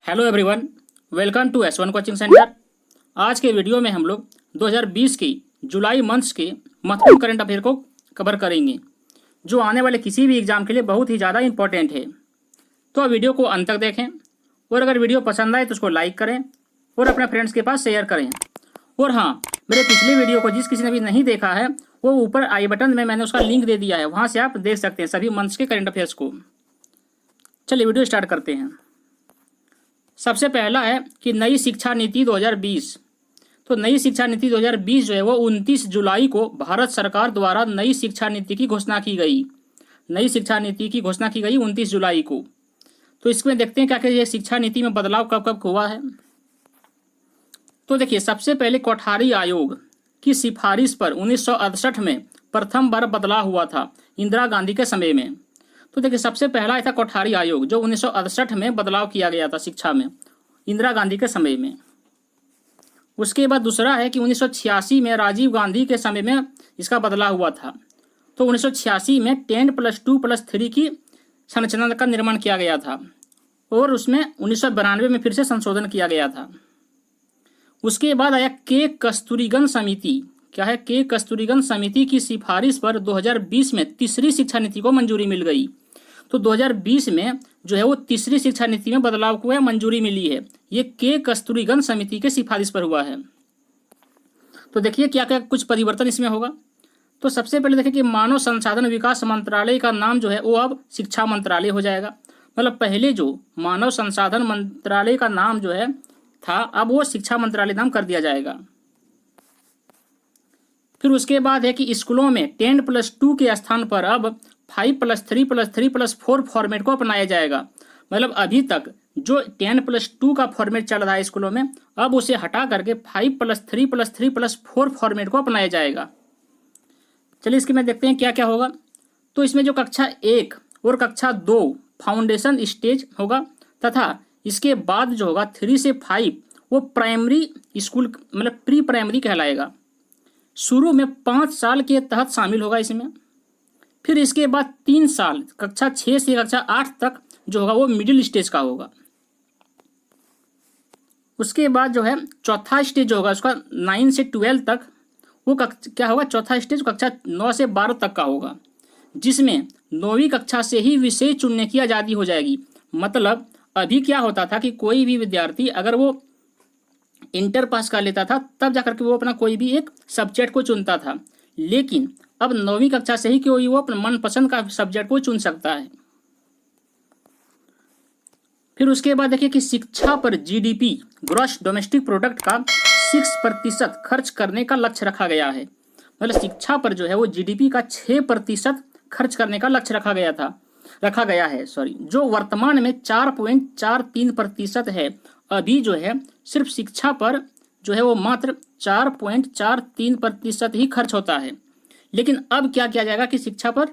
Hello everyone, welcome to S1 coaching centre. आज के video में हम लोग 2020 की जुलाई मंथ्स के महत्वपूर्ण करंट अफेयर को कवर करेंगे, जो आने वाले किसी भी एग्जाम के लिए बहुत ही ज़्यादा इंपॉर्टेंट है। तो वीडियो को अंत तक देखें और अगर वीडियो पसंद आए तो उसको लाइक करें और अपने फ्रेंड्स के पास शेयर करें। और हाँ, मेरे पिछले वीडियो को जिस किसी ने भी नहीं देखा है वो ऊपर आई बटन में मैंने उसका लिंक दे दिया है, वहाँ से आप देख सकते हैं सभी मंथ्स के करंट अफेयर्स को। चलिए वीडियो स्टार्ट करते हैं। सबसे पहला है कि नई शिक्षा नीति 2020। तो नई शिक्षा नीति 2020 जो है वो 29 जुलाई को भारत सरकार द्वारा नई शिक्षा नीति की घोषणा की गई। नई शिक्षा नीति की घोषणा की गई 29 जुलाई को। तो इसमें देखते हैं क्या क्या ये शिक्षा नीति में बदलाव कब कब हुआ है। तो देखिए, सबसे पहले कोठारी आयोग की सिफारिश पर 1968 में प्रथम बार बदलाव हुआ था, इंदिरा गांधी के समय में। तो देखिए, सबसे पहला था कोठारी आयोग जो 1968 में बदलाव किया गया था शिक्षा में, इंदिरा गांधी के समय में। उसके बाद दूसरा है कि 1986 में राजीव गांधी के समय में इसका बदलाव हुआ था। तो 1986 में 10+2+3 की संरचना का निर्माण किया गया था और उसमें 1992 में फिर से संशोधन किया गया था। उसके बाद आया के कस्तूरीगन समिति। क्या है? के कस्तूरीगन समिति की सिफारिश पर 2020 में तीसरी शिक्षा नीति को मंजूरी मिल गई। तो 2020 में जो है वो तीसरी शिक्षा नीति में बदलाव को मंजूरी मिली है। ये के कस्तूरीगन समिति के सिफारिश पर हुआ है। तो देखिए क्या क्या कुछ परिवर्तन इसमें होगा। तो सबसे पहले देखिए कि मानव संसाधन विकास मंत्रालय का नाम जो है वो अब शिक्षा मंत्रालय हो जाएगा। मतलब पहले जो मानव संसाधन मंत्रालय का नाम जो है था, अब वो शिक्षा मंत्रालय नाम कर दिया जाएगा। फिर उसके बाद है कि स्कूलों में 10+2 के स्थान पर अब 5+3+3+4 फॉर्मेट को अपनाया जाएगा। मतलब अभी तक जो 10+2 का फॉर्मेट चल रहा है स्कूलों में, अब उसे हटा करके 5+3+3+4 फॉर्मेट को अपनाया जाएगा। चलिए इसके में देखते हैं क्या क्या होगा। तो इसमें जो कक्षा 1 और कक्षा 2 फाउंडेशन स्टेज होगा, तथा इसके बाद जो होगा 3 से 5 वो प्राइमरी स्कूल मतलब प्री प्राइमरी कहलाएगा। शुरू में 5 साल के तहत शामिल होगा इसमें। फिर इसके बाद 3 साल कक्षा 6 से कक्षा 8 तक जो होगा वो मिडिल स्टेज का होगा। उसके बाद जो है चौथा स्टेज होगा उसका 9 से 12 तक, वो क्या होगा? चौथा स्टेज कक्षा 9 से 12 तक का होगा, जिसमें 9वीं कक्षा से ही विषय चुनने की आज़ादी हो जाएगी। मतलब अभी क्या होता था कि कोई भी विद्यार्थी अगर वो इंटर पास कर लेता था तब जाकर के वो अपना कोई भी एक सब्जेक्ट को चुनता था, लेकिन अब 9वीं कक्षा से ही कोई वो अपना मनपसंद का सब्जेक्ट को चुन सकता है। फिर उसके बाद देखिए कि शिक्षा पर जीडीपी ग्रॉस डोमेस्टिक प्रोडक्ट का 6% खर्च करने का लक्ष्य रखा गया है। मतलब शिक्षा पर जो है वो जीडीपी का 6% खर्च करने का लक्ष्य रखा गया है, जो वर्तमान में 4.43% है। अभी जो है सिर्फ शिक्षा पर जो है वो मात्र 4.43% ही खर्च होता है, लेकिन अब क्या किया जाएगा कि शिक्षा पर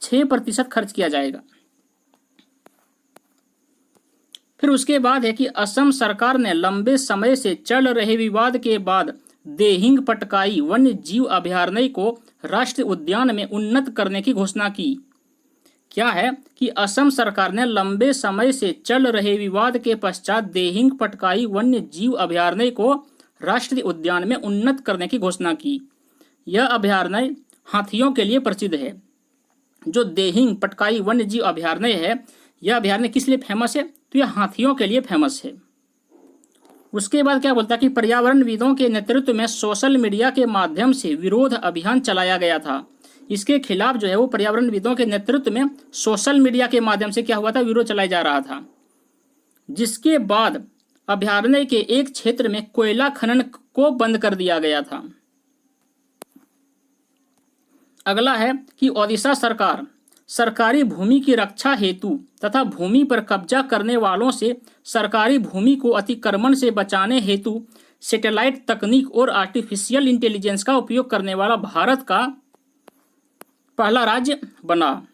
6% खर्च किया जाएगा। फिर उसके बाद है कि असम सरकार ने लंबे समय से चल रहे विवाद के बाद देहिंग पटकाई वन्य जीव अभयारण्य को राष्ट्रीय उद्यान में उन्नत करने की घोषणा की। क्या है कि असम सरकार ने लंबे समय से चल रहे विवाद के पश्चात देहिंग पटकाई वन्य जीव अभयारण्य को राष्ट्रीय उद्यान में उन्नत करने की घोषणा की। यह अभयारण्य हाथियों के लिए प्रसिद्ध है। जो देहिंग पटकाई वन्य जीव अभयारण्य है, यह अभयारण्य किस लिए फेमस है? तो यह हाथियों के लिए फेमस है। उसके बाद क्या बोलता है कि पर्यावरणविदों के नेतृत्व में सोशल मीडिया के माध्यम से विरोध अभियान चलाया गया था। इसके खिलाफ जो है वो पर्यावरणविदों के नेतृत्व में सोशल मीडिया के माध्यम से क्या हुआ था? विरोध चलाया जा रहा था, जिसके बाद अभयारण्य के एक क्षेत्र में कोयला खनन को बंद कर दिया गया था। अगला है कि ओडिशा सरकार सरकारी भूमि की रक्षा हेतु तथा भूमि पर कब्जा करने वालों से सरकारी भूमि को अतिक्रमण से बचाने हेतु सैटेलाइट तकनीक और आर्टिफिशियल इंटेलिजेंस का उपयोग करने वाला भारत का पहला राज्य बना।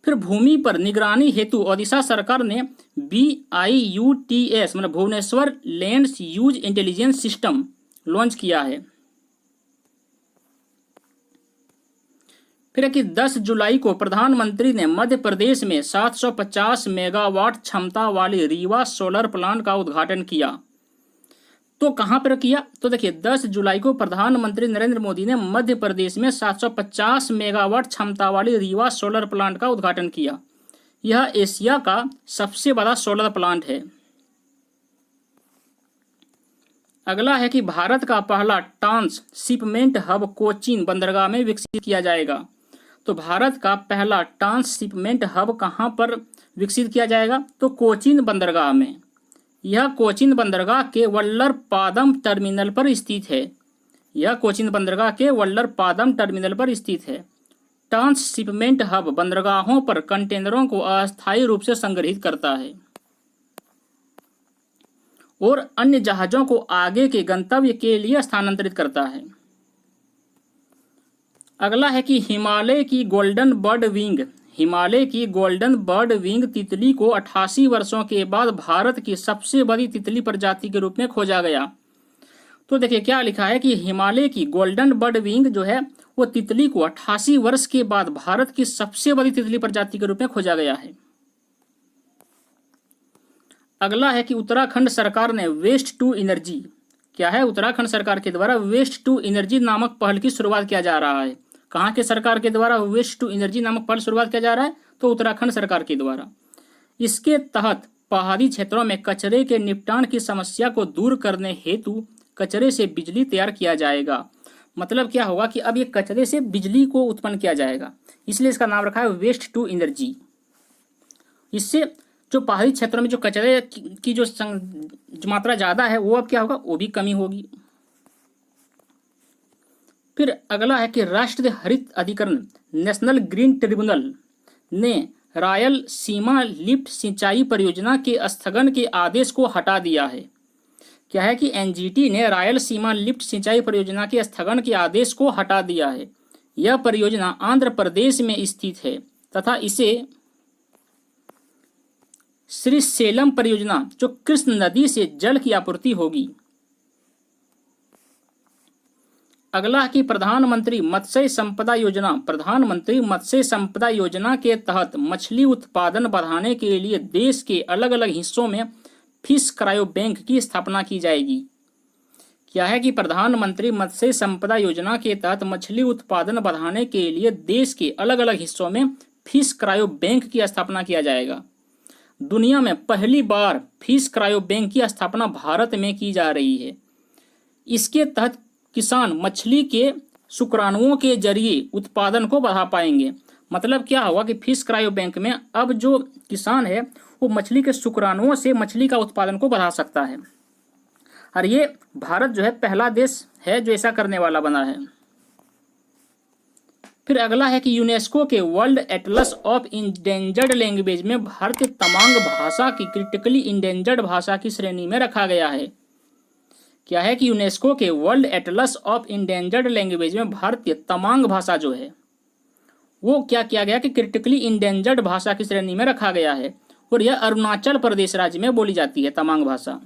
फिर भूमि पर निगरानी हेतु ओडिशा सरकार ने BIUTS मतलब Bhubaneswar land use intelligence system launch किया है। फिर है कि 10 जुलाई को प्रधानमंत्री ने मध्य प्रदेश में 750 मेगावाट क्षमता वाली रीवा सोलर प्लांट का उद्घाटन किया। तो कहां पर किया? तो देखिए 10 जुलाई को प्रधानमंत्री नरेंद्र मोदी ने मध्य प्रदेश में 750 मेगावाट क्षमता वाली रीवा सोलर प्लांट का उद्घाटन किया। यह एशिया का सबसे बड़ा सोलर प्लांट है। अगला है कि भारत का पहला ट्रांसशिपमेंट हब कोचीन बंदरगाह में विकसित किया जाएगा। तो भारत का पहला ट्रांसशिपमेंट हब कहां पर विकसित किया जाएगा? तो कोचीन बंदरगाह में। यह कोचीन बंदरगाह के वल्लरपादम टर्मिनल पर स्थित है। यह कोचीन बंदरगाह के वल्लरपादम टर्मिनल पर स्थित है। ट्रांसशिपमेंट हब बंदरगाहों पर कंटेनरों को अस्थायी रूप से संग्रहित करता है और अन्य जहाजों को आगे के गंतव्य के लिए स्थानांतरित करता है। अगला है कि हिमालय की गोल्डन बर्ड विंग तितली को 88 वर्षों के बाद भारत की सबसे बड़ी तितली प्रजाति के रूप में खोजा गया। तो देखिए क्या लिखा है कि हिमालय की गोल्डन बर्ड विंग जो है वो तितली को 88 वर्ष के बाद भारत की सबसे बड़ी तितली प्रजाति के रूप में खोजा गया है। अगला है कि उत्तराखंड सरकार ने वेस्ट टू एनर्जी, क्या है? उत्तराखंड सरकार के द्वारा वेस्ट टू एनर्जी नामक पहल की शुरुआत किया जा रहा है। कहाँ के सरकार के द्वारा वेस्ट टू एनर्जी नामक पहल शुरुआत किया जा रहा है? तो उत्तराखंड सरकार के द्वारा। इसके तहत पहाड़ी क्षेत्रों में कचरे के निपटान की समस्या को दूर करने हेतु कचरे से बिजली तैयार किया जाएगा। मतलब क्या होगा कि अब ये कचरे से बिजली को उत्पन्न किया जाएगा, इसलिए इसका नाम रखा है वेस्ट टू एनर्जी। इससे जो पहाड़ी क्षेत्रों में जो कचरे की जो मात्रा ज़्यादा है वो अब क्या होगा, वो भी कमी होगी। फिर अगला है कि राष्ट्रीय हरित अधिकरण नेशनल ग्रीन ट्रिब्यूनल ने रायलसीमा लिफ्ट सिंचाई परियोजना के स्थगन के आदेश को हटा दिया है। क्या है कि एनजीटी ने रायलसीमा लिफ्ट सिंचाई परियोजना के स्थगन के आदेश को हटा दिया है। यह परियोजना आंध्र प्रदेश में स्थित है तथा इसे श्रीशैलम परियोजना जो कृष्ण नदी से जल की आपूर्ति होगी। अगला है कि प्रधानमंत्री मत्स्य संपदा योजना के तहत मछली उत्पादन बढ़ाने के लिए देश के अलग अलग हिस्सों में फिश क्रायो बैंक की स्थापना की जाएगी। क्या है कि प्रधानमंत्री मत्स्य संपदा योजना के तहत मछली उत्पादन बढ़ाने के लिए देश के अलग अलग हिस्सों में फिश क्रायो बैंक की स्थापना किया जाएगा। दुनिया में पहली बार फिश क्रायो बैंक की स्थापना भारत में की जा रही है। इसके तहत किसान मछली के शुक्राणुओं के जरिए उत्पादन को बढ़ा पाएंगे। मतलब क्या होगा कि फिश क्रायो बैंक में अब जो किसान है वो मछली के शुक्राणुओं से मछली का उत्पादन को बढ़ा सकता है, और ये भारत जो है पहला देश है जो ऐसा करने वाला बना है। फिर अगला है कि यूनेस्को के world Atlas of endangered language में भारतीय तमांग भाषा की क्रिटिकली इंडेंजर्ड भाषा की श्रेणी में रखा गया है। क्या है कि यूनेस्को के world Atlas of endangered language में भारतीय तमांग भाषा जो है वो क्या किया गया कि क्रिटिकली इंडेंजर्ड भाषा की श्रेणी में रखा गया है, और यह अरुणाचल प्रदेश राज्य में बोली जाती है तमांग भाषा।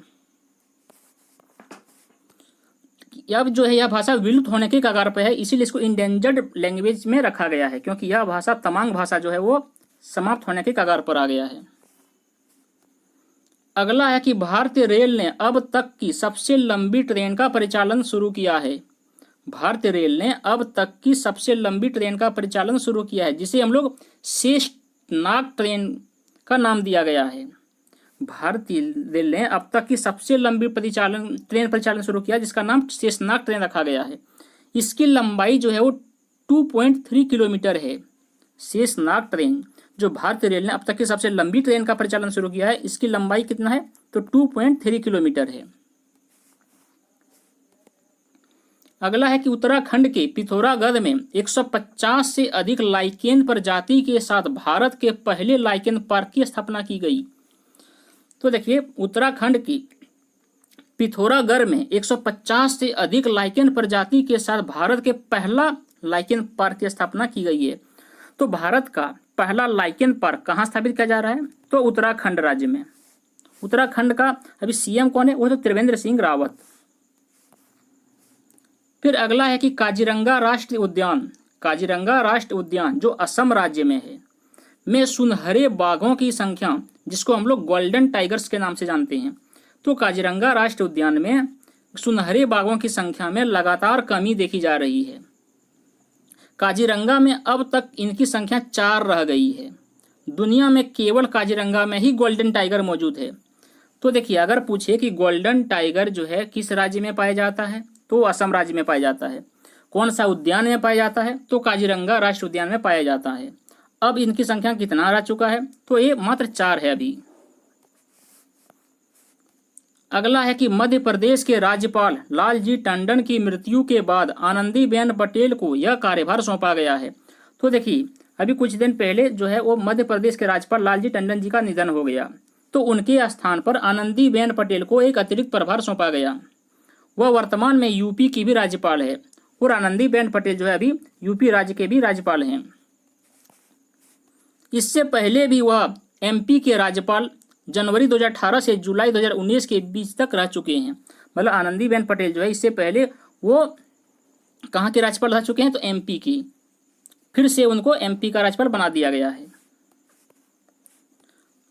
अब जो है यह भाषा विलुप्त होने के कगार पर है, इसीलिए इसको इंडेंजर्ड लैंग्वेज में रखा गया है, क्योंकि यह भाषा तमांग भाषा जो है वो समाप्त होने के कगार पर आ गया है। अगला है कि भारतीय रेल ने अब तक की सबसे लंबी ट्रेन का परिचालन शुरू किया है। भारतीय रेल ने अब तक की सबसे लंबी ट्रेन का परिचालन शुरू किया है, जिसे हम लोग शेषनाग ट्रेन का नाम दिया गया है। भारतीय रेल ने अब तक की सबसे लंबी ट्रेन परिचालन शुरू किया, जिसका नाम शेषनाग ट्रेन रखा गया है। इसकी लंबाई जो है वो 2.3 किलोमीटर है। शेषनाग ट्रेन जो भारतीय रेल ने अब तक की सबसे लंबी ट्रेन का परिचालन शुरू किया है, इसकी लंबाई कितना है? तो 2.3 किलोमीटर है। अगला है कि उत्तराखंड के पिथौरागढ़ में 150 से अधिक लाइकेन प्रजाति के साथ भारत के पहले लाइकेन पार्क की स्थापना की गई। तो देखिए उत्तराखंड की पिथौरागढ़ में 150 से अधिक लाइकेन प्रजाति के साथ भारत के पहला लाइकेन पार्क की स्थापना की गई है। तो भारत का पहला लाइकेन पार्क कहाँ स्थापित किया जा रहा है? तो उत्तराखंड राज्य में। उत्तराखंड का अभी सीएम कौन है? वो तो त्रिवेंद्र सिंह रावत। फिर अगला है कि काजीरंगा राष्ट्रीय उद्यान काजीरंगा राष्ट्रीय उद्यान जो असम राज्य में है, में सुनहरे बाघों की संख्या, जिसको हम लोग गोल्डन टाइगर्स के नाम से जानते हैं, तो काजीरंगा राष्ट्रीय उद्यान में सुनहरे बाघों की संख्या में लगातार कमी देखी जा रही है। काजीरंगा में अब तक इनकी संख्या 4 रह गई है। दुनिया में केवल काजीरंगा में ही गोल्डन टाइगर मौजूद है। तो देखिए, अगर पूछे कि गोल्डन टाइगर जो है किस राज्य में पाया जाता है, तो असम राज्य में पाया जाता है। कौन सा उद्यान में पाया जाता है, तो काजीरंगा राष्ट्रीय उद्यान में पाया जाता है। अब इनकी संख्या कितना रह चुका है, तो ये मात्र 4 है अभी। अगला है कि मध्य प्रदेश के राज्यपाल लालजी टंडन की मृत्यु के बाद आनंदीबेन पटेल को यह कार्यभार सौंपा गया है। तो देखिए, अभी कुछ दिन पहले जो है वो मध्य प्रदेश के राज्यपाल लालजी टंडन जी का निधन हो गया, तो उनके स्थान पर आनंदीबेन पटेल को एक अतिरिक्त प्रभार सौंपा गया। वह वर्तमान में यूपी की भी राज्यपाल है, और आनंदीबेन पटेल जो है अभी यूपी राज्य के भी राज्यपाल हैं। इससे पहले भी वह एमपी के राज्यपाल जनवरी 2018 से जुलाई 2019 के बीच तक रह चुके हैं। मतलब आनंदीबेन पटेल जो है इससे पहले वो कहाँ के राज्यपाल रह चुके हैं, तो एमपी की। फिर से उनको एमपी का राज्यपाल बना दिया गया है।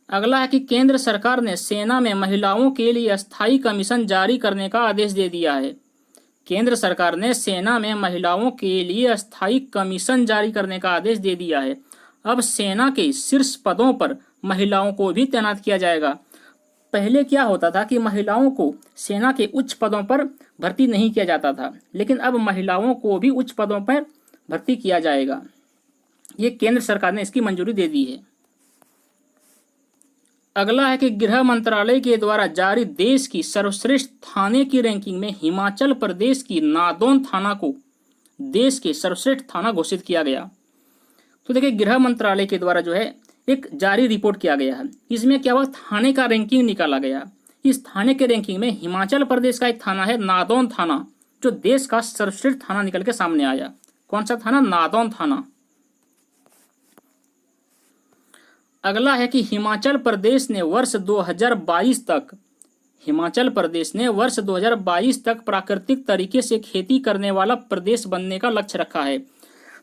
अगला है कि केंद्र सरकार ने सेना में महिलाओं के लिए अस्थायी कमीशन जारी करने का आदेश दे दिया है। केंद्र सरकार ने सेना में महिलाओं के लिए अस्थायी कमीशन जारी करने का आदेश दे दिया है। अब सेना के शीर्ष पदों पर महिलाओं को भी तैनात किया जाएगा। पहले क्या होता था कि महिलाओं को सेना के उच्च पदों पर भर्ती नहीं किया जाता था, लेकिन अब महिलाओं को भी उच्च पदों पर भर्ती किया जाएगा। ये केंद्र सरकार ने इसकी मंजूरी दे दी है। अगला है कि गृह मंत्रालय के द्वारा जारी देश की सर्वश्रेष्ठ थाने की रैंकिंग में हिमाचल प्रदेश की नादौन थाना को देश के सर्वश्रेष्ठ थाना घोषित किया गया। तो देखिए, गृह मंत्रालय के द्वारा जो है एक जारी रिपोर्ट किया गया है। इसमें क्या हुआ, थाने का रैंकिंग निकाला गया। इस थाने के रैंकिंग में हिमाचल प्रदेश का एक थाना है नादौन थाना, जो देश का सर्वश्रेष्ठ थाना निकल के सामने आया। कौन सा थाना, नादौन थाना। अगला है कि हिमाचल प्रदेश ने वर्ष 2022 तक प्राकृतिक तरीके से खेती करने वाला प्रदेश बनने का लक्ष्य रखा है।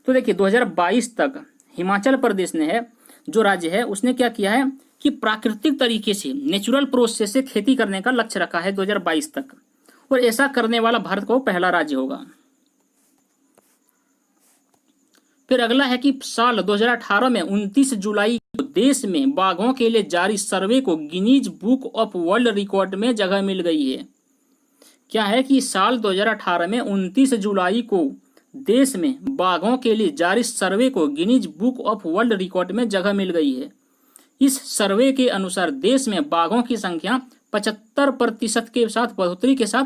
तो देखिए, 2022 तक हिमाचल प्रदेश ने है जो राज्य है उसने क्या किया है कि प्राकृतिक तरीके से, नेचुरल प्रोसेस से खेती करने का लक्ष्य रखा है 2022 तक, और ऐसा करने वाला भारत का पहला राज्य होगा। फिर अगला है कि साल 2018 में 29 जुलाई को देश में बाघों के लिए जारी सर्वे को Guinness book of world record में जगह मिल गई है। क्या है कि साल 2018 में 29 जुलाई को देश में बाघों के लिए जारी सर्वे को Guinness book of world record में जगह मिल गई है। इस सर्वे के अनुसार देश में बाघों की संख्या 75% के साथ बढ़ोतरी के साथ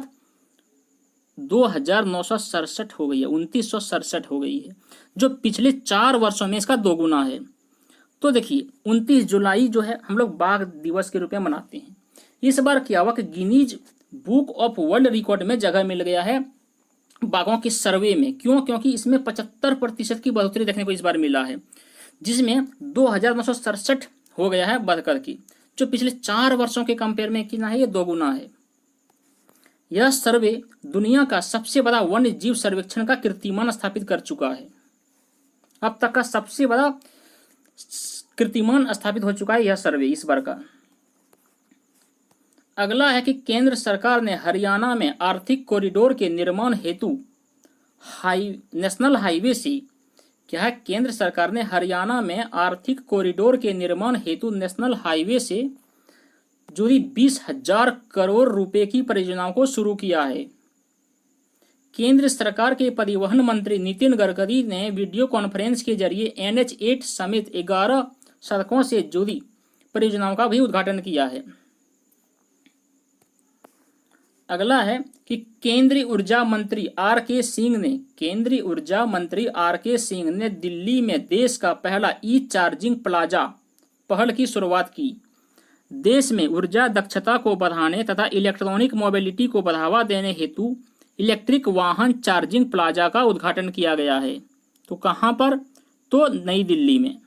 2967 हो गई है, 2967 हो गई है, जो पिछले 4 वर्षों में इसका 2 गुना है। तो देखिए, 29 जुलाई जो है हम लोग बाघ दिवस के रूप में मनाते हैं। इस बार क्या हुआ कि Guinness book of world record में जगह मिल गया है बाघों के सर्वे में। क्यों? क्योंकि इसमें 75% की बढ़ोतरी देखने को इस बार मिला है, जिसमें 2967 हो गया है बढ़कर की, जो पिछले 4 वर्षों के कंपेयर में कितना है, ये 2 गुना है। यह सर्वे दुनिया का सबसे बड़ा वन्य जीव सर्वेक्षण का कीर्तिमान स्थापित कर चुका है। अब तक का सबसे बड़ा कीर्तिमान स्थापित हो चुका है यह सर्वे इस बार का। अगला है कि केंद्र सरकार ने हरियाणा में आर्थिक कॉरिडोर के निर्माण हेतु नेशनल हाईवे से क्या है, केंद्र सरकार ने हरियाणा में आर्थिक कॉरिडोर के निर्माण हेतु नेशनल हाईवे से जुड़ी 20,000 करोड़ रुपए की परियोजनाओं को शुरू किया है। केंद्र सरकार के परिवहन मंत्री नितिन गडकरी ने वीडियो कॉन्फ्रेंस के जरिए NH8 समेत 11 सड़कों से जुड़ी परियोजनाओं का भी उद्घाटन किया है। अगला है कि केंद्रीय ऊर्जा मंत्री आर के सिंह ने दिल्ली में देश का पहला चार्जिंग प्लाजा पहल की शुरुआत की। देश में ऊर्जा दक्षता को बढ़ाने तथा इलेक्ट्रॉनिक मोबिलिटी को बढ़ावा देने हेतु इलेक्ट्रिक वाहन चार्जिंग प्लाजा का उद्घाटन किया गया है। तो कहाँ पर? तो नई दिल्ली में।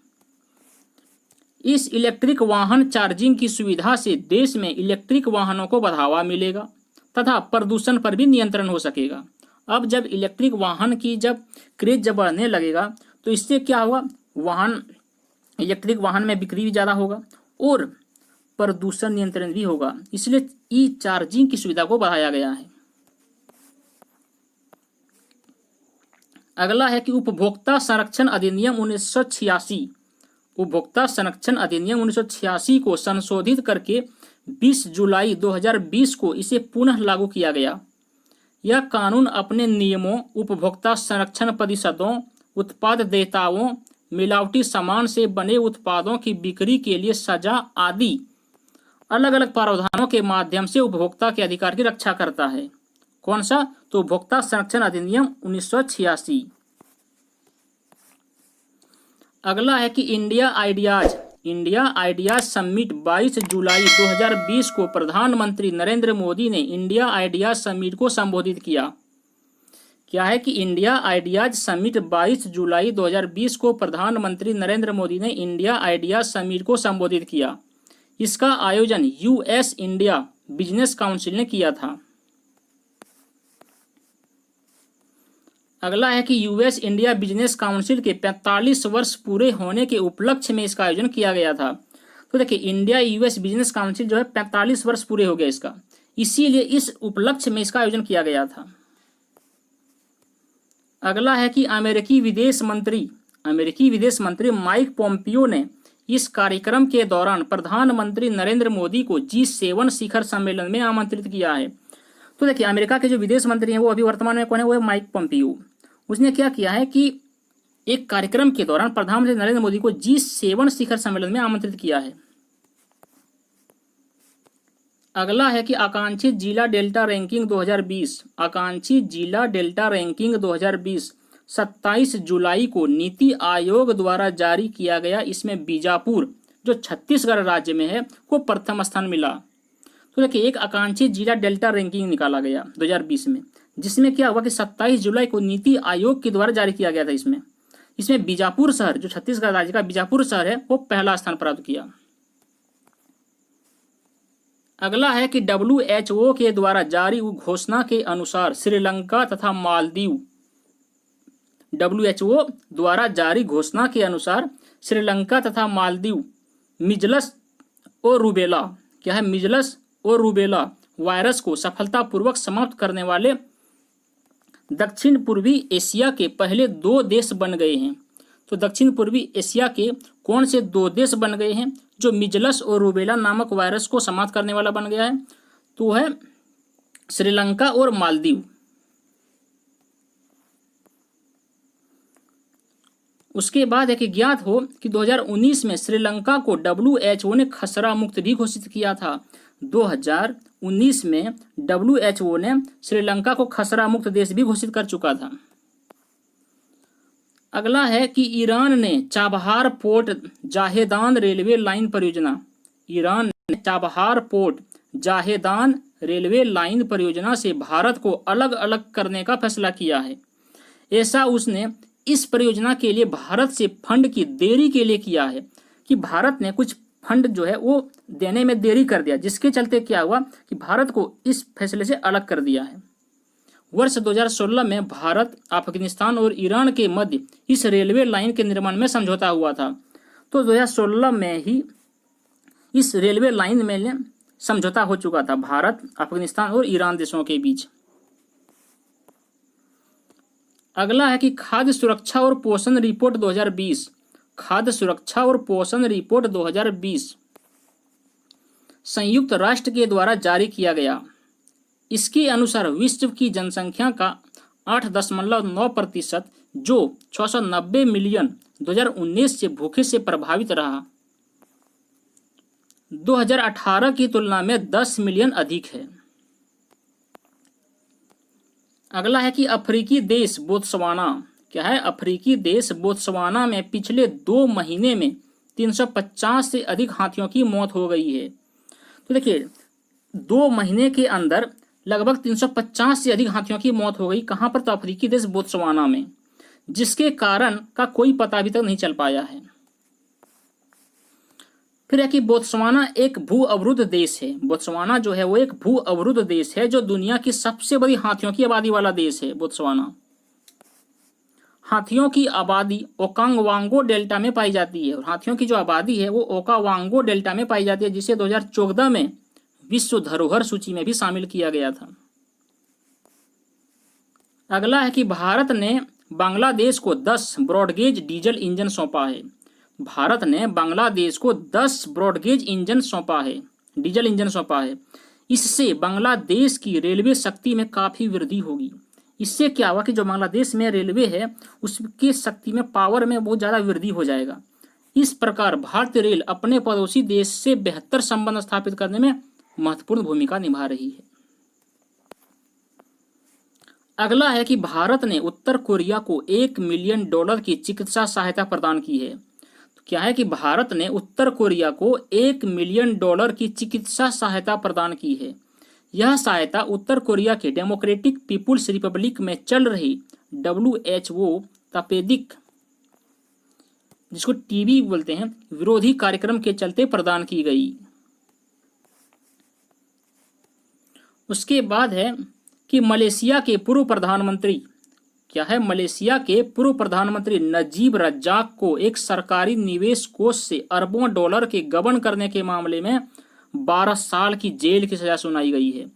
इस इलेक्ट्रिक वाहन चार्जिंग की सुविधा से देश में इलेक्ट्रिक वाहनों को बढ़ावा मिलेगा तथा प्रदूषण पर भी नियंत्रण हो सकेगा। अब जब इलेक्ट्रिक वाहन की जब क्रेज जब बढ़ने लगेगा तो इससे क्या होगा, इलेक्ट्रिक वाहन में बिक्री भी ज़्यादा होगा और प्रदूषण नियंत्रण भी होगा, इसलिए ई चार्जिंग की सुविधा को बढ़ाया गया है। अगला है कि उपभोक्ता संरक्षण अधिनियम 1986, उपभोक्ता संरक्षण अधिनियम 1986 को संशोधित करके 20 जुलाई 2020 को इसे पुनः लागू किया गया। यह कानून अपने नियमों, उपभोक्ता संरक्षण परिषदों, उत्पाद देताओं, मिलावटी सामान से बने उत्पादों की बिक्री के लिए सजा आदि अलग अलग प्रावधानों के माध्यम से उपभोक्ता के अधिकार की रक्षा करता है। कौन सा? तो उपभोक्ता संरक्षण अधिनियम 1986। अगला है कि इंडिया आइडियाज समिट 22 जुलाई 2020 को प्रधानमंत्री नरेंद्र मोदी ने इंडिया आइडियाज समिट को संबोधित किया। क्या है कि इंडिया आइडियाज समिट 22 जुलाई 2020 को प्रधानमंत्री नरेंद्र मोदी ने इंडिया आइडियाज समिट को संबोधित किया। इसका आयोजन यूएस इंडिया बिजनेस काउंसिल ने किया था। अगला है कि यूएस इंडिया बिजनेस काउंसिल के 45 वर्ष पूरे होने के उपलक्ष्य में इसका आयोजन किया गया था। तो देखिए, इंडिया यूएस बिजनेस काउंसिल जो है 45 वर्ष पूरे हो गए इसका, इसीलिए इस उपलक्ष्य में इसका आयोजन किया गया था। अगला है कि अमेरिकी विदेश मंत्री माइक पोम्पियो ने इस कार्यक्रम के दौरान प्रधानमंत्री नरेंद्र मोदी को G7 शिखर सम्मेलन में आमंत्रित किया है। तो देखिए, अमेरिका के जो विदेश मंत्री हैं वो अभी वर्तमान में कौन है? वो है माइक पोम्पियो। उसने क्या किया है कि एक कार्यक्रम के दौरान प्रधानमंत्री नरेंद्र मोदी को G7 शिखर सम्मेलन में आमंत्रित किया है। अगला है कि आकांक्षित जिला डेल्टा रैंकिंग 2020, आकांक्षित जिला डेल्टा रैंकिंग 2020 27 जुलाई को नीति आयोग द्वारा जारी किया गया। इसमें बीजापुर जो छत्तीसगढ़ राज्य में है को प्रथम स्थान मिला। तो देखिए, एक आकांक्षित जिला डेल्टा रैंकिंग निकाला गया 2020 में, जिसमें क्या हुआ कि 27 जुलाई को नीति आयोग के द्वारा जारी किया गया था। इसमें बीजापुर शहर जो छत्तीसगढ़ राज्य का बीजापुर शहर है वो पहला स्थान प्राप्त किया। अगला है कि WHO के द्वारा जारी घोषणा के अनुसार श्रीलंका तथा मालदीव, WHO द्वारा जारी घोषणा के अनुसार श्रीलंका तथा मालदीव मिजलस और रूबेला, क्या है? मिजलस और रूबेला वायरस को सफलतापूर्वक समाप्त करने वाले दक्षिण पूर्वी एशिया के पहले 2 देश बन गए हैं। तो दक्षिण पूर्वी एशिया के कौन से 2 देश बन गए हैं जो मिजलस और रूबेला नामक वायरस को समाप्त करने वाला बन गया है? तो है श्रीलंका और मालदीव। उसके बाद है कि ज्ञात हो कि 2019 में श्रीलंका को WHO ने खसरा मुक्त भी घोषित किया था। 2019 में WHO ने श्रीलंका को खसरा मुक्त देश भी घोषित कर चुका था। अगला है कि ईरान ने Chabahar port Zahedan railway line परियोजना, ईरान ने Chabahar port Zahedan railway line परियोजना से भारत को अलग अलग करने का फैसला किया है। ऐसा उसने इस परियोजना के लिए भारत से फंड की देरी के लिए किया है कि भारत ने कुछ फंड जो है वो देने में देरी कर दिया, जिसके चलते क्या हुआ कि भारत को इस फैसले से अलग कर दिया है। वर्ष 2016 में भारत, अफगानिस्तान और ईरान के मध्य इस रेलवे लाइन के निर्माण में समझौता हुआ था। तो 2016 में ही इस रेलवे लाइन में समझौता हो चुका था भारत, अफगानिस्तान और ईरान देशों के बीच। अगला है कि खाद्य सुरक्षा और पोषण रिपोर्ट 2020, खाद्य सुरक्षा और पोषण रिपोर्ट 2020 संयुक्त राष्ट्र के द्वारा जारी किया गया। इसके अनुसार विश्व की जनसंख्या का 8.9% जो 690 मिलियन 2019 से भूखे से प्रभावित रहा, 2018 की तुलना में 10 मिलियन अधिक है। अगला है कि अफ्रीकी देश बोत्सवाना, क्या है? अफ्रीकी देश बोत्सवाना में पिछले 2 महीने में 350 से अधिक हाथियों की मौत हो गई है। तो देखिए, 2 महीने के अंदर लगभग 350 से अधिक हाथियों की मौत हो गई। कहाँ पर? तो अफ्रीकी देश बोत्सवाना में, जिसके कारण का कोई पता अभी तक नहीं चल पाया है। फिर है कि बोत्सवाना एक भू अवरुद्ध देश है। बोत्सवाना जो है वो एक भू अवरुद्ध देश है जो दुनिया की सबसे बड़ी हाथियों की आबादी वाला देश है बोत्सवाना। हाथियों की आबादी ओकांगवांगो डेल्टा में पाई जाती है और हाथियों की जो आबादी है वो ओकावांगो डेल्टा में पाई जाती है, जिसे 2014 में विश्व धरोहर सूची में भी शामिल किया गया था। अगला है कि भारत ने बांग्लादेश को 10 ब्रॉडगेज डीजल इंजन सौंपा है। भारत ने बांग्लादेश को 10 ब्रॉडगेज इंजन सौंपा है, डीजल इंजन सौंपा है। इससे बांग्लादेश की रेलवे शक्ति में काफी वृद्धि होगी। इससे क्या हुआ कि जो बांग्लादेश में रेलवे है उसकी शक्ति में, पावर में बहुत ज्यादा वृद्धि हो जाएगा। इस प्रकार भारतीय रेल अपने पड़ोसी देश से बेहतर संबंध स्थापित करने में महत्वपूर्ण भूमिका निभा रही है। अगला है कि भारत ने उत्तर कोरिया को $1 मिलियन की चिकित्सा सहायता प्रदान की है। तो क्या है कि भारत ने उत्तर कोरिया को $1 मिलियन की चिकित्सा सहायता प्रदान की है। यह सहायता उत्तर कोरिया के डेमोक्रेटिक पीपुल्स रिपब्लिक में चल रही WHO तपेदिक, जिसको टीबी बोलते हैं, विरोधी कार्यक्रम के चलते प्रदान की गई। उसके बाद है कि मलेशिया के पूर्व प्रधानमंत्री, क्या है, मलेशिया के पूर्व प्रधानमंत्री नजीब रज्जाक को एक सरकारी निवेश कोष से अरबों डॉलर के गबन करने के मामले में 12 साल की जेल की सजा सुनाई गई है।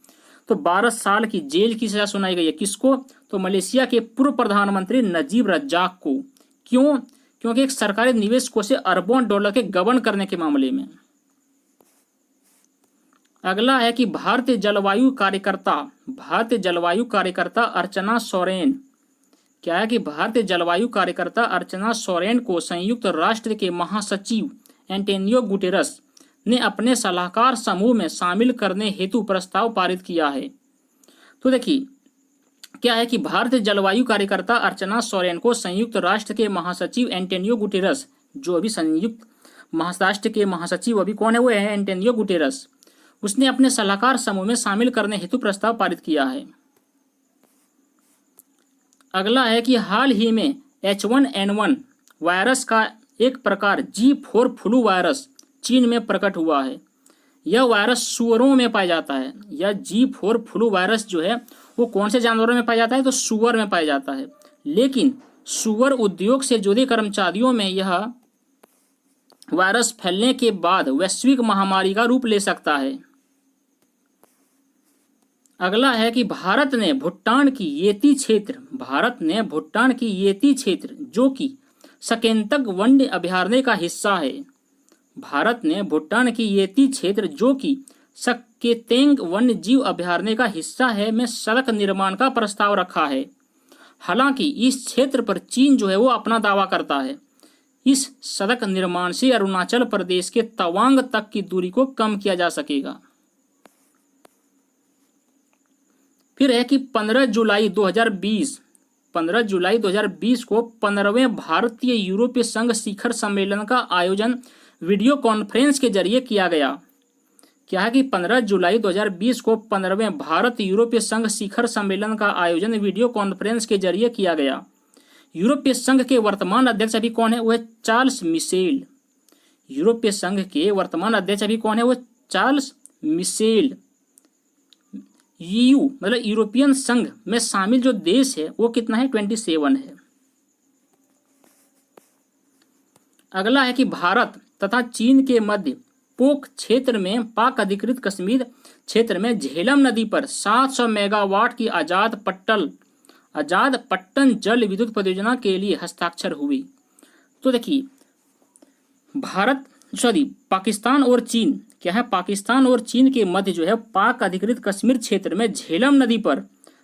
तो 12 साल की जेल की सजा सुनाई गई है किसको? तो मलेशिया के पूर्व प्रधानमंत्री नजीब रज्जाक को। क्यों? क्योंकि एक सरकारी निवेश कोष से अरबों डॉलर के गबन करने के मामले में। अगला है कि भारतीय जलवायु कार्यकर्ता अर्चना सोरेन, क्या है कि भारतीय जलवायु कार्यकर्ता अर्चना सोरेन को संयुक्त राष्ट्र के महासचिव एंटोनियो गुटेरस ने अपने सलाहकार समूह में शामिल करने हेतु प्रस्ताव पारित किया है। तो देखिए क्या है कि भारतीय जलवायु कार्यकर्ता अर्चना सोरेन को संयुक्त राष्ट्र के महासचिव एंटोनियो गुटेरस, जो अभी संयुक्त महाराष्ट्र के महासचिव अभी कौन है, वो है एंटोनियो गुटेरस, उसने अपने सलाहकार समूह में शामिल करने हेतु प्रस्ताव पारित किया है। अगला है कि हाल ही में H1N1 वायरस का एक प्रकार G4 फ्लू वायरस चीन में प्रकट हुआ है। यह वायरस सुअरों में पाया जाता है। यह G4 फ्लू वायरस जो है वो कौन से जानवरों में पाया जाता है? तो सुअर में पाया जाता है। लेकिन सुअर उद्योग से जुड़े कर्मचारियों में यह वायरस फैलने के बाद वैश्विक महामारी का रूप ले सकता है। अगला है कि भारत ने भूटान की येती क्षेत्र जो कि सकेतंग वन्य अभयारण्य का हिस्सा है। भारत ने भूटान की येती क्षेत्र जो कि सकेतेंग वन्य जीव अभयारण्य का हिस्सा है में सड़क निर्माण का प्रस्ताव रखा है। हालांकि इस क्षेत्र पर चीन जो है वो अपना दावा करता है। इस सड़क निर्माण से अरुणाचल प्रदेश के तवांग तक की दूरी को कम किया जा सकेगा। फिर है कि 15 जुलाई 2020 को 15वें भारतीय यूरोपीय संघ शिखर सम्मेलन का आयोजन वीडियो कॉन्फ्रेंस के जरिए किया गया। क्या है कि 15 जुलाई 2020 को 15वें भारत यूरोपीय संघ शिखर सम्मेलन का आयोजन वीडियो कॉन्फ्रेंस के जरिए किया गया। यूरोपीय संघ के वर्तमान अध्यक्ष अभी कौन है? वो है चार्ल्स मिशेल। यूरोपीय संघ के वर्तमान अध्यक्ष अभी कौन है? वो चार्ल्स मिशेल। EU मतलब यूरोपियन संघ में शामिल जो देश है वो कितना है? 27 है। अगला है कि भारत तथा चीन के मध्य पोक क्षेत्र में पाक अधिकृत कश्मीर क्षेत्र में झेलम नदी पर 700 मेगावाट की आजाद पट्टन जल विद्युत परियोजना के लिए हस्ताक्षर हुए। तो देखिए पाकिस्तान और चीन, क्या है, पाकिस्तान और चीन के मध्य जो है पाक अधिकृत कश्मीर क्षेत्र में झेलम नदी पर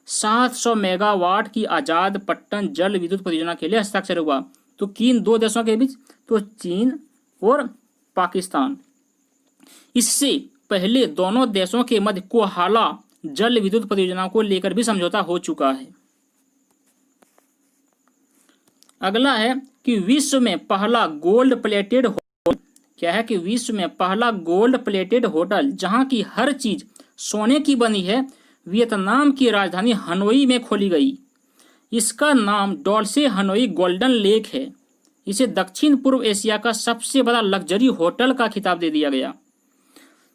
700 मेगावाट की आजाद पट्टन जल विद्युत परियोजना के लिए हस्ताक्षर हुआ। तो किन दो देशों के बीच? तो चीन और पाकिस्तान। इससे पहले दोनों देशों के मध्य कोहाला जल विद्युत परियोजना को लेकर भी समझौता हो चुका है। अगला है कि विश्व में पहला गोल्ड प्लेटेड होटल, क्या है कि विश्व में पहला गोल्ड प्लेटेड होटल जहां की हर चीज सोने की बनी है, वियतनाम की राजधानी हनोई में खोली गई। इसका नाम डॉल्से हनोई गोल्डन लेक है। इसे दक्षिण पूर्व एशिया का सबसे बड़ा लग्जरी होटल का खिताब दे दिया गया।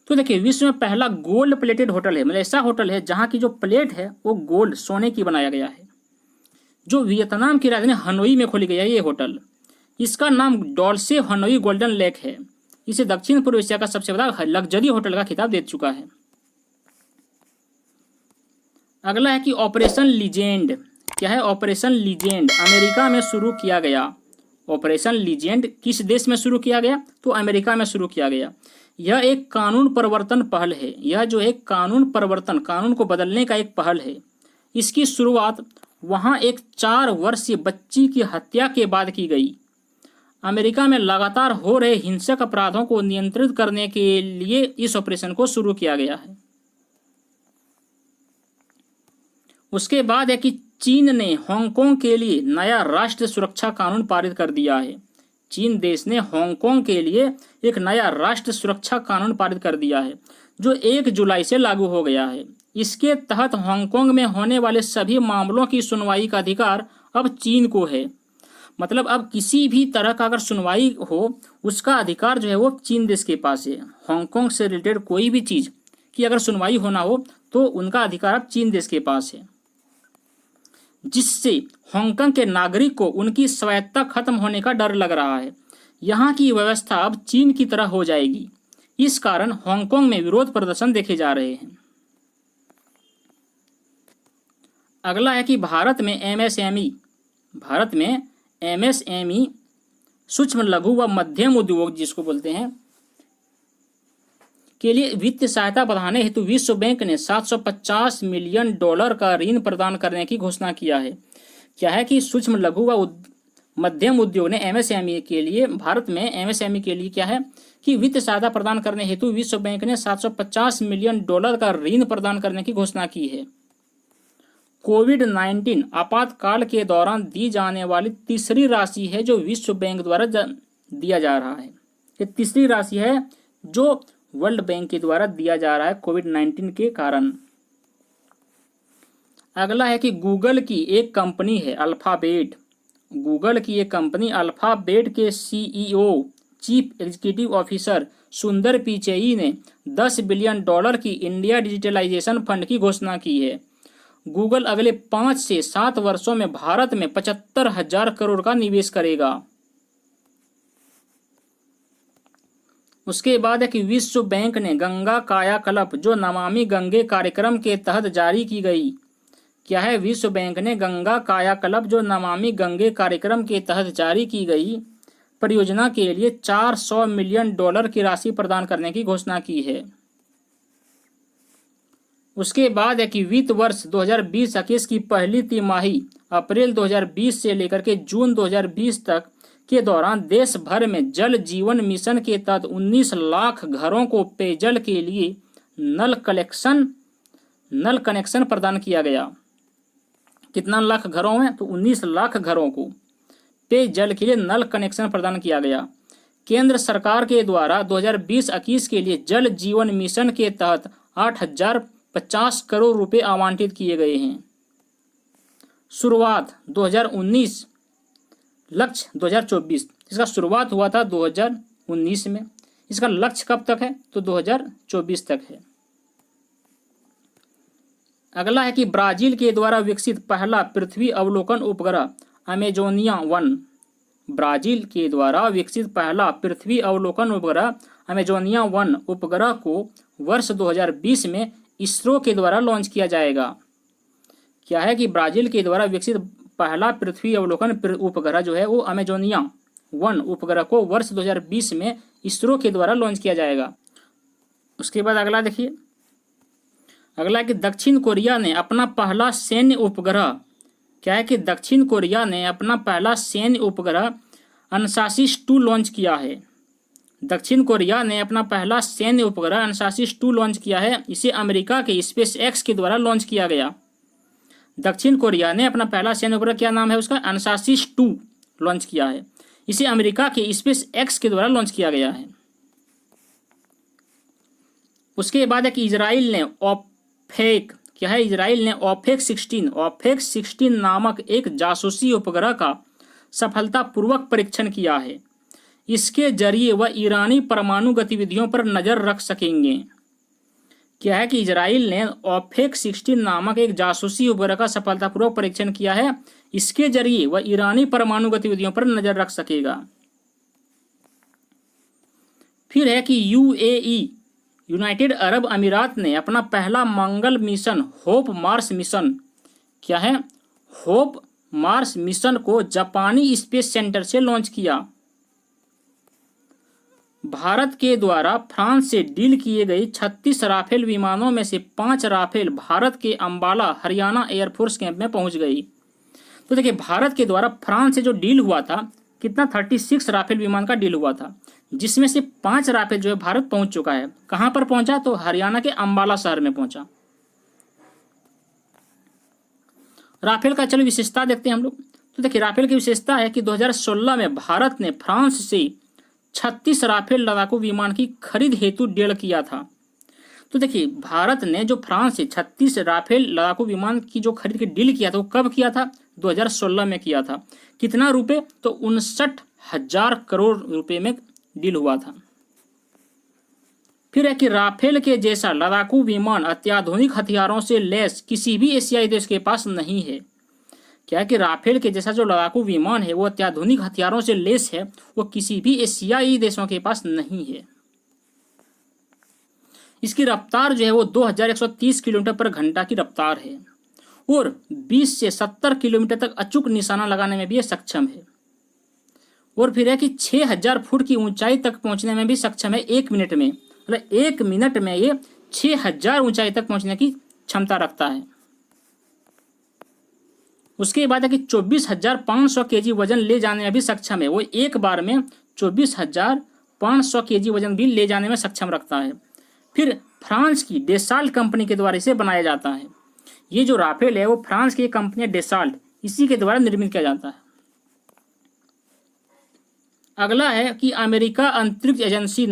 तो देखिए, विश्व में पहला गोल्ड प्लेटेड होटल है, मतलब ऐसा होटल है जहाँ की जो प्लेट है वो गोल्ड सोने की बनाया गया है, जो वियतनाम की राजधानी हनोई में खोली गई है ये होटल। इसका नाम डॉल्से हनोई गोल्डन लेक है। इसे दक्षिण पूर्व एशिया का सबसे बड़ा लग्जरी होटल का खिताब दे चुका है। अगला है कि ऑपरेशन लीजेंड। क्या है ऑपरेशन लीजेंड? अमेरिका में शुरू किया गया। ऑपरेशन लीजेंड किस देश में शुरू किया गया? तो अमेरिका में शुरू किया गया। यह एक कानून परिवर्तन पहल है। यह जो है कानून परिवर्तन, कानून को बदलने का एक पहल है। इसकी शुरुआत वहां एक 4 वर्षीय बच्ची की हत्या के बाद की गई। अमेरिका में लगातार हो रहे हिंसक अपराधों को नियंत्रित करने के लिए इस ऑपरेशन को शुरू किया गया है। उसके बाद है कि चीन ने हांगकांग के लिए नया राष्ट्रीय सुरक्षा कानून पारित कर दिया है। चीन देश ने हांगकांग के लिए एक नया राष्ट्रीय सुरक्षा कानून पारित कर दिया है, जो 1 जुलाई से लागू हो गया है। इसके तहत हांगकांग में होने वाले सभी मामलों की सुनवाई का अधिकार अब चीन को है। मतलब अब किसी भी तरह का अगर सुनवाई हो, उसका अधिकार जो है वो चीन देश के पास है। हांगकांग से रिलेटेड कोई भी चीज़ की अगर सुनवाई होना हो तो उनका अधिकार अब चीन देश के पास है, जिससे हांगकांग के नागरिक को उनकी स्वायत्तता खत्म होने का डर लग रहा है। यहाँ की व्यवस्था अब चीन की तरह हो जाएगी। इस कारण हांगकांग में विरोध प्रदर्शन देखे जा रहे हैं। अगला है कि भारत में एमएसएमई सूक्ष्म लघु व मध्यम उद्योग जिसको बोलते हैं के लिए वित्तीय सहायता बढ़ाने हेतु विश्व बैंक ने $750 मिलियन का ऋण प्रदान करने की घोषणा किया है। क्या है कि सूक्ष्म लघु व मध्यम उद्योग ने एमएसएमई के लिए, भारत में एमएसएमई के लिए क्या है कि वित्तीय सहायता प्रदान करने हेतु विश्व बैंक ने $750 मिलियन का ऋण प्रदान करने की घोषणा की है। कोविड-19 आपातकाल के दौरान दी जाने वाली तीसरी राशि है जो विश्व बैंक द्वारा दिया जा रहा है। ये तीसरी राशि है जो वर्ल्ड बैंक के द्वारा दिया जा रहा है कोविड-19 के कारण। अगला है कि गूगल की एक कंपनी है अल्फाबेट। गूगल की एक कंपनी अल्फाबेट के सीईओ चीफ एग्जीक्यूटिव ऑफिसर सुंदर पिचई ने $10 बिलियन की इंडिया डिजिटलाइजेशन फंड की घोषणा की है। गूगल अगले 5 से 7 वर्षों में भारत में 75,000 करोड़ का निवेश करेगा। उसके बाद है कि विश्व बैंक ने गंगा कायाकल्प जो नमामि गंगे कार्यक्रम के तहत जारी की गई। क्या है? विश्व बैंक ने गंगा कायाकल्प जो नमामि गंगे कार्यक्रम के तहत जारी की गई परियोजना के लिए $400 मिलियन की राशि प्रदान करने की घोषणा की है। उसके बाद है कि वित्त वर्ष 2020-21 की पहली तिमाही अप्रैल 2020 से लेकर के जून 2020 तक के दौरान देश भर में जल जीवन मिशन के तहत 19 लाख घरों को पेयजल के लिए नल कनेक्शन प्रदान किया गया। कितना लाख घरों में? तो 19 लाख घरों को पेयजल के लिए नल कनेक्शन प्रदान किया गया। केंद्र सरकार के द्वारा 2020-21 के लिए जल जीवन मिशन के तहत 8,050 करोड़ रुपए आवंटित किए गए हैं। शुरुआत 2019, लक्ष्य 2024। इसका शुरुआत हुआ था 2019 में। इसका लक्ष्य कब तक है? तो 2024 तक है। अगला है कि ब्राजील के द्वारा विकसित पहला पृथ्वी अवलोकन उपग्रह अमेजोनिया 1। ब्राजील के द्वारा विकसित पहला पृथ्वी अवलोकन उपग्रह अमेजोनिया 1 उपग्रह को वर्ष 2020 में इसरो के द्वारा लॉन्च किया जाएगा। क्या है कि ब्राजील के द्वारा विकसित पहला पृथ्वी अवलोकन उपग्रह जो है वो अमेजोनिया 1 उपग्रह को वर्ष 2020 में इसरो के द्वारा लॉन्च किया जाएगा। उसके बाद अगला देखिए, अगला कि दक्षिण कोरिया ने अपना पहला सैन्य उपग्रह, क्या है कि दक्षिण कोरिया ने अपना पहला सैन्य उपग्रह अनसासिस 2 लॉन्च किया है। दक्षिण कोरिया ने अपना पहला सैन्य उपग्रह अनसासिस 2 लॉन्च किया है। इसे अमेरिका के स्पेस एक्स के द्वारा लॉन्च किया गया। दक्षिण कोरिया ने अपना पहला सैन्य उपग्रह, क्या नाम है उसका? अनसासिस 2 लॉन्च किया है। इसे अमेरिका के स्पेस एक्स के द्वारा लॉन्च किया गया है। उसके बाद है कि इजराइल ने ऑफेक, क्या है? इजराइल ने ऑफेक 16 नामक एक जासूसी उपग्रह का सफलतापूर्वक परीक्षण किया है। इसके जरिए वह ईरानी परमाणु गतिविधियों पर नजर रख सकेंगे। क्या है कि इजराइल ने ओपेक 16 नामक एक जासूसी उपग्रह का सफलतापूर्वक परीक्षण किया है। इसके जरिए वह ईरानी परमाणु गतिविधियों पर नजर रख सकेगा। फिर है कि यूएई यूनाइटेड अरब अमीरात ने अपना पहला मंगल मिशन होप मार्स मिशन, क्या है, होप मार्स मिशन को जापानी स्पेस सेंटर से लॉन्च किया। भारत के द्वारा फ्रांस से डील किए गए 36 राफेल विमानों में से 5 राफेल भारत के अंबाला हरियाणा एयरफोर्स कैंप में पहुंच गई। तो देखिए, भारत के द्वारा फ्रांस से जो डील हुआ था, कितना 36 राफेल विमान का डील हुआ था, जिसमें से 5 राफेल जो है भारत पहुंच चुका है। कहां पर पहुंचा? तो हरियाणा के अंबाला शहर में पहुंचा। राफेल का चलो विशेषता देखते हैं हम लोग। तो देखिए, राफेल की विशेषता है कि 2016 में भारत ने फ्रांस से 36 राफेल लड़ाकू विमान की खरीद हेतु डील किया था। तो देखिए, भारत ने जो फ्रांस से 36 राफेल लड़ाकू विमान की जो खरीद के डील किया था, वो कब किया था? 2016 में किया था। कितना रुपए? तो 59,000 करोड़ रुपए में डील हुआ था। फिर है कि राफेल के जैसा लड़ाकू विमान अत्याधुनिक हथियारों से लैस किसी भी एशियाई देश के पास नहीं है। क्या है कि राफेल के जैसा जो लड़ाकू विमान है वो अत्याधुनिक हथियारों से लैस है, वो किसी भी एशियाई देशों के पास नहीं है। इसकी रफ्तार जो है वो 2130 किलोमीटर पर घंटा की रफ्तार है और 20 से 70 किलोमीटर तक अचूक निशाना लगाने में भी ये सक्षम है। और फिर है कि 6000 फुट की ऊंचाई तक पहुंचने में भी सक्षम है 1 मिनट में। मतलब 1 मिनट में ये 6000 ऊंचाई तक पहुंचने की क्षमता रखता है। उसके बाद है कि 24,500 केजी वजन ले जाने में भी सक्षम है। वो एक बार में 24,500 केजी वजन भी ले जाने में सक्षम रखता है। फिर फ्रांस की डेसाल्ट कंपनी के द्वारा इसे बनाया जाता है। ये जो राफेल है वो फ्रांस की कंपनी डेसाल्ट, इसी के द्वारा निर्मित किया जाता है। अगला है कि अमेरिकी अंतरिक्ष एजेंसी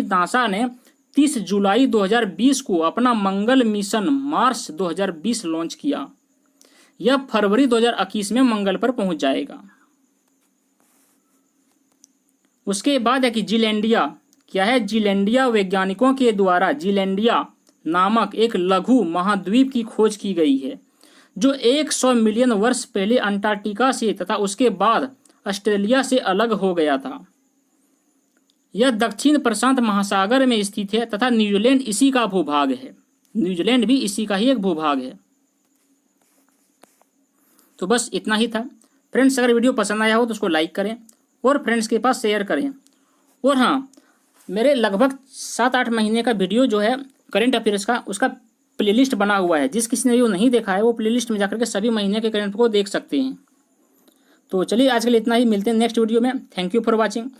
नासा ने 30 जुलाई 2020 को अपना मंगल मिशन मार्स 2020 लॉन्च किया। यह फरवरी 2021 में मंगल पर पहुंच जाएगा। उसके बाद है कि जीलैंडिया, क्या है, जीलैंडिया वैज्ञानिकों के द्वारा जीलैंडिया नामक एक लघु महाद्वीप की खोज की गई है, जो 100 मिलियन वर्ष पहले अंटार्कटिका से तथा उसके बाद ऑस्ट्रेलिया से अलग हो गया था। यह दक्षिण प्रशांत महासागर में स्थित है तथा न्यूजीलैंड इसी का भूभाग है। न्यूजीलैंड भी इसी का ही एक भूभाग है। तो बस इतना ही था फ्रेंड्स। अगर वीडियो पसंद आया हो तो उसको लाइक करें और फ्रेंड्स के पास शेयर करें। और हाँ, मेरे लगभग 7-8 महीने का वीडियो जो है करंट अफेयर्स का, उसका प्लेलिस्ट बना हुआ है। जिस किसी ने वो नहीं देखा है वो प्लेलिस्ट में जाकर के सभी महीने के करंट को देख सकते हैं। तो चलिए आज के लिए इतना ही, मिलते हैं नेक्स्ट वीडियो में। Thank you for watching.